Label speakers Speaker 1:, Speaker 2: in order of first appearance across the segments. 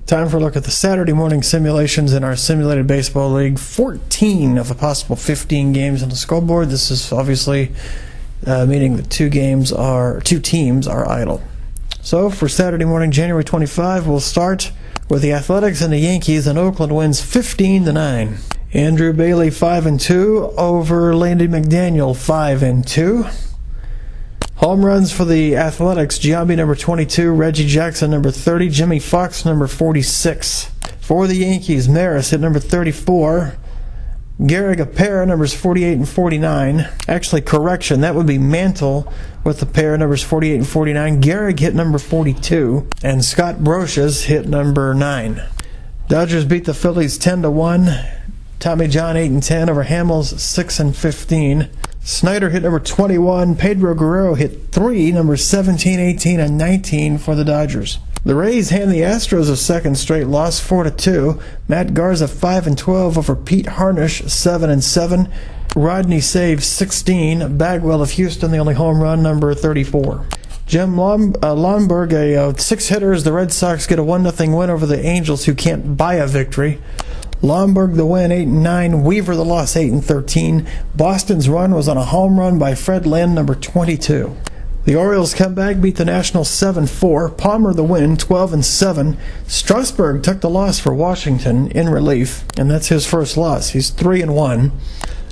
Speaker 1: Time for a look at the Saturday morning simulations in our Simulated Baseball League. 14 of a possible 15 games on the scoreboard. This is obviously meaning that two teams are idle. So for Saturday morning, January 25, we'll start with the Athletics and the Yankees, and Oakland wins 15-9. Andrew Bailey 5-2 over Landy McDaniel 5-2. Home runs for the Athletics: Giambi number 22, Reggie Jackson number 30, Jimmy Fox number 46. For the Yankees, Maris hit number 34, Gehrig a pair, numbers 48 and 49. Actually, correction, that would be Mantle with the pair, numbers 48 and 49. Gehrig hit number 42, and Scott Brocious hit number 9. Dodgers beat the Phillies 10-1. Tommy John 8-10 over Hamels 6-15. Snyder hit number 21. Pedro Guerrero hit 3, numbers 17, 18, and 19 for the Dodgers. The Rays hand the Astros a second straight loss, 4-2. Matt Garza 5-12 over Pete Harnish 7-7. Rodney saves 16. Bagwell of Houston, the only home run, number 34. Jim Lomberg, a six-hitter as the Red Sox get a 1-0 win over the Angels, who can't buy a victory. Lomberg the win 8-9, Weaver the loss 8-13. Boston's run was on a home run by Fred Lynn, number 22. The Orioles come back, beat the Nationals 7-4. Palmer the win 12-7. Strasburg took the loss for Washington in relief, and that's his first loss. He's 3-1.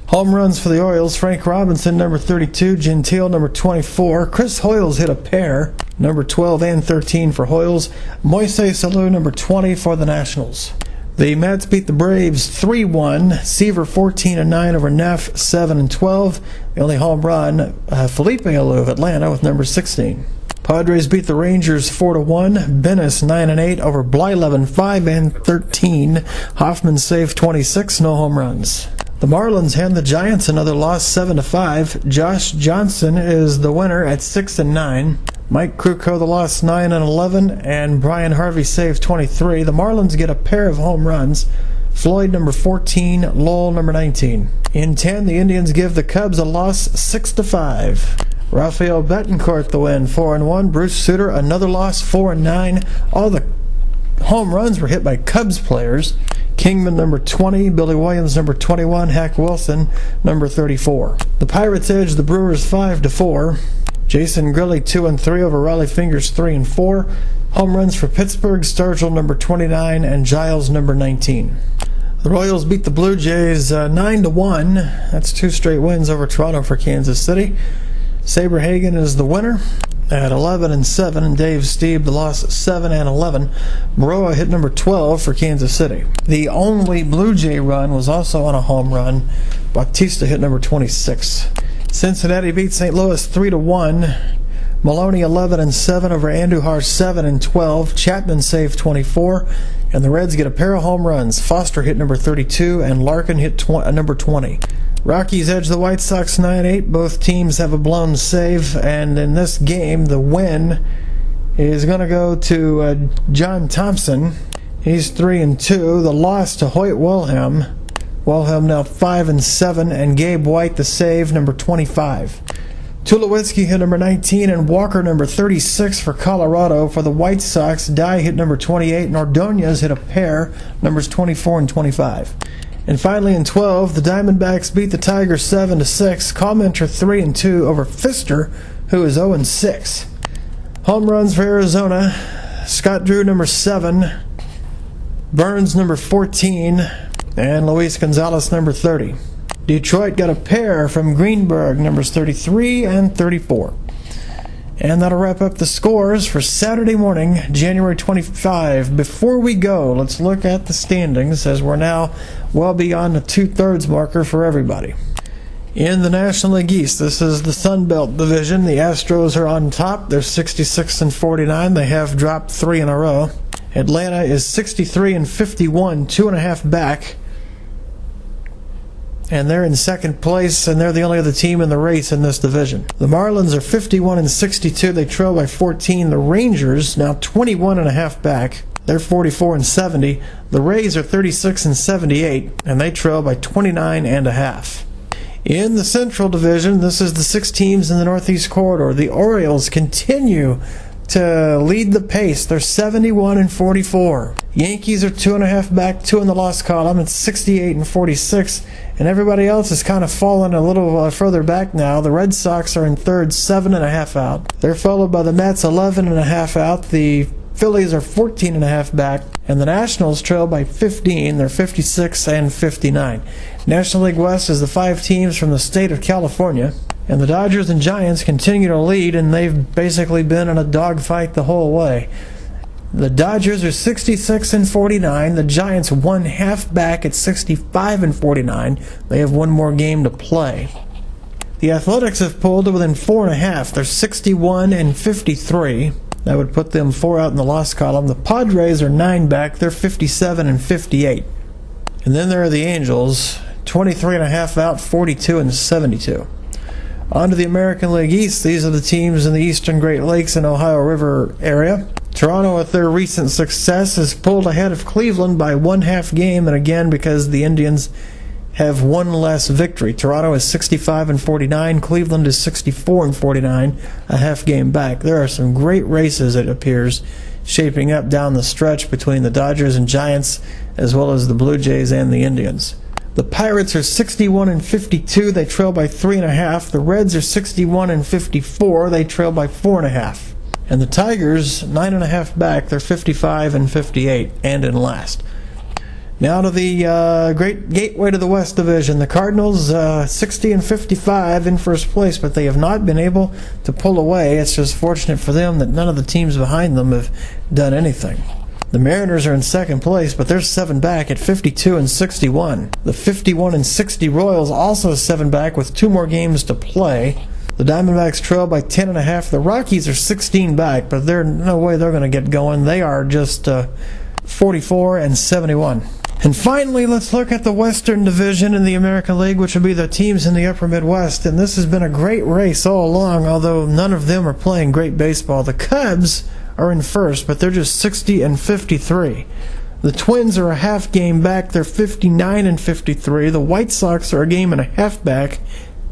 Speaker 1: Home runs for the Orioles: Frank Robinson number 32, Gentile number 24. Chris Hoyles hit a pair, number 12 and 13 for Hoyles. Moises Alou number 20 for the Nationals. The Mets beat the Braves 3-1. Seaver 14-9 over Neff 7-12. The only home run, Felipe Alou of Atlanta with number 16. Padres beat the Rangers 4-1. Bennis 9-8 over Blyleven 5-13. Hoffman saved 26, no home runs. The Marlins hand the Giants another loss 7-5. Josh Johnson is the winner at 6-9. Mike Krukow the loss 9-11, and Brian Harvey saved 23. The Marlins get a pair of home runs: Floyd number 14, Lowell number 19. In 10, the Indians give the Cubs a loss 6-5. Rafael Betancourt the win 4-1. Bruce Sutter another loss 4-9. All the home runs were hit by Cubs players: Kingman number 20, Billy Williams number 21, Hack Wilson number 34. The Pirates edge the Brewers 5-4. Jason Grilly 2-3 over Raleigh Fingers 3-4. Home runs for Pittsburgh: Sturgill number 29 and Giles number 19. The Royals beat the Blue Jays 9-1. That's 2 straight wins over Toronto for Kansas City. Saberhagen is the winner at 11-7, and Dave Stieb the loss 7-11. Maroa hit number 12 for Kansas City. The only Blue Jay run was also on a home run. Bautista hit number 26. Cincinnati beat St. Louis 3-1. Maloney 11-7 over Andujar 7-12. Chapman saved 24, and the Reds get a pair of home runs. Foster hit number 32, and Larkin hit number 20. Rockies edge the White Sox 9-8. Both teams have a blown save, and in this game, the win is going to go to John Thompson. He's 3-2. The loss to Hoyt Wilhelm. Wilhelm now 5-7, and Gabe White the save, number 25. Tulowitzki hit number 19, and Walker number 36 for Colorado. For the White Sox, Dye hit number 28, and Ordonez hit a pair, numbers 24 and 25. And finally in 12, the Diamondbacks beat the Tigers 7-6. Commenter 3-2 over Pfister, who is 0-6. Home runs for Arizona: Scott Drew number 7, Burns number 14, and Luis Gonzalez number 30. Detroit got a pair from Greenberg, numbers 33 and 34. And that'll wrap up the scores for Saturday morning, January 25. Before we go, let's look at the standings, as we're now well beyond the 2/3 marker for everybody. In the National League East, this is the Sun Belt Division. The Astros are on top. They're 66-49. They have dropped 3 in a row. Atlanta is 63-51, 2.5 back. And they're in second place, and they're the only other team in the race in this division. The Marlins are 51-62. They trail by 14. The Rangers, now 21.5 back. They're 44-70. The Rays are 36-78, and they trail by 29.5. In the Central Division, this is the 6 teams in the Northeast Corridor. The Orioles continue to lead the pace. They're 71-44. Yankees are 2.5 back, 2 in the loss column. It's 68 and 46, and everybody else has kind of fallen a little further back now. The Red Sox are in third, 7.5 out. They're followed by the Mets, 11.5 out. The Phillies are 14.5 back, and the Nationals trail by 15. They're 56 and 59. National League West is the 5 teams from the state of California, and the Dodgers and Giants continue to lead, and they've basically been in a dogfight the whole way. The Dodgers are 66 and 49. The Giants 1/2 back at 65 and 49. They have one more game to play. The Athletics have pulled to within 4.5. They're 61 and 53. That would put them 4 out in the loss column. The Padres are 9 back. They're 57 and 58. And then there are the Angels, 23.5 out, 42 and 72. On to the American League East. These are the teams in the Eastern Great Lakes and Ohio River area. Toronto, with their recent success, has pulled ahead of Cleveland by 1/2 game, and again because the Indians have one less victory. Toronto is 65 and 49. Cleveland is 64 and 49, a half game back. There are some great races, it appears, shaping up down the stretch between the Dodgers and Giants, as well as the Blue Jays and the Indians. The Pirates are 61 and 52. They trail by 3.5. The Reds are 61 and 54. They trail by 4.5. And the Tigers, 9.5 back. They're 55 and 58, and in last. Now to the great gateway to the West Division. The Cardinals, 60 and 55 in first place, but they have not been able to pull away. It's just fortunate for them that none of the teams behind them have done anything. The Mariners are in second place, but they're 7 back at 52 and 61. The 51 and 60 Royals also 7 back with 2 more games to play. The Diamondbacks trail by 10.5. The Rockies are 16 back, but there's no way they're going to get going. They are just 44 and 71. And finally, let's look at the Western Division in the American League, which would be the teams in the upper Midwest. And this has been a great race all along, although none of them are playing great baseball. The Cubs are in first, but they're just 60 and 53. The Twins are a half game back. They're 59 and 53. The White Sox are a game and a half back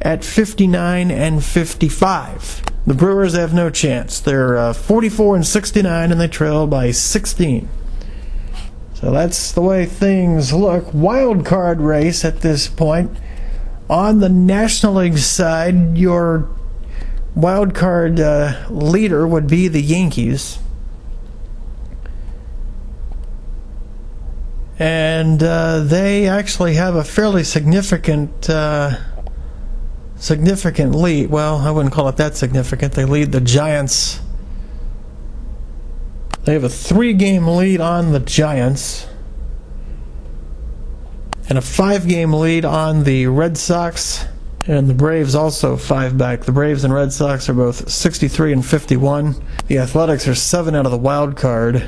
Speaker 1: at 59 and 55. The Brewers have no chance. They're 44 and 69, and they trail by 16. So that's the way things look. Wild card race at this point. On the National League side, your wild card leader would be the Yankees. And they actually have a fairly significant lead. Well, I wouldn't call it that significant. They lead the Giants. They have a 3-game lead on the Giants and a 5-game lead on the Red Sox, and the Braves also 5 back. The Braves and Red Sox are both 63 and 51. The Athletics are 7 out of the wild card.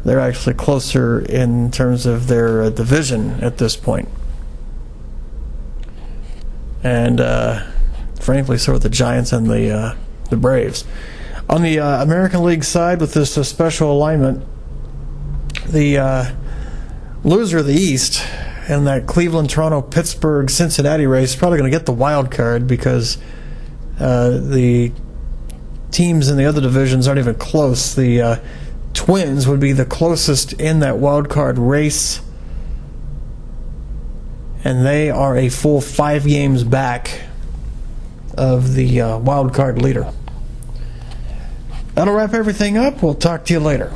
Speaker 1: They're actually closer in terms of their division at this point. And frankly, so are the Giants and the Braves. On the American League side, with this special alignment, the loser of the East in that Cleveland, Toronto, Pittsburgh, Cincinnati race is probably going to get the wild card because the teams in the other divisions aren't even close. The Twins would be the closest in that wild card race, and they are a full 5 games back of the wild card leader. That'll wrap everything up. We'll talk to you later.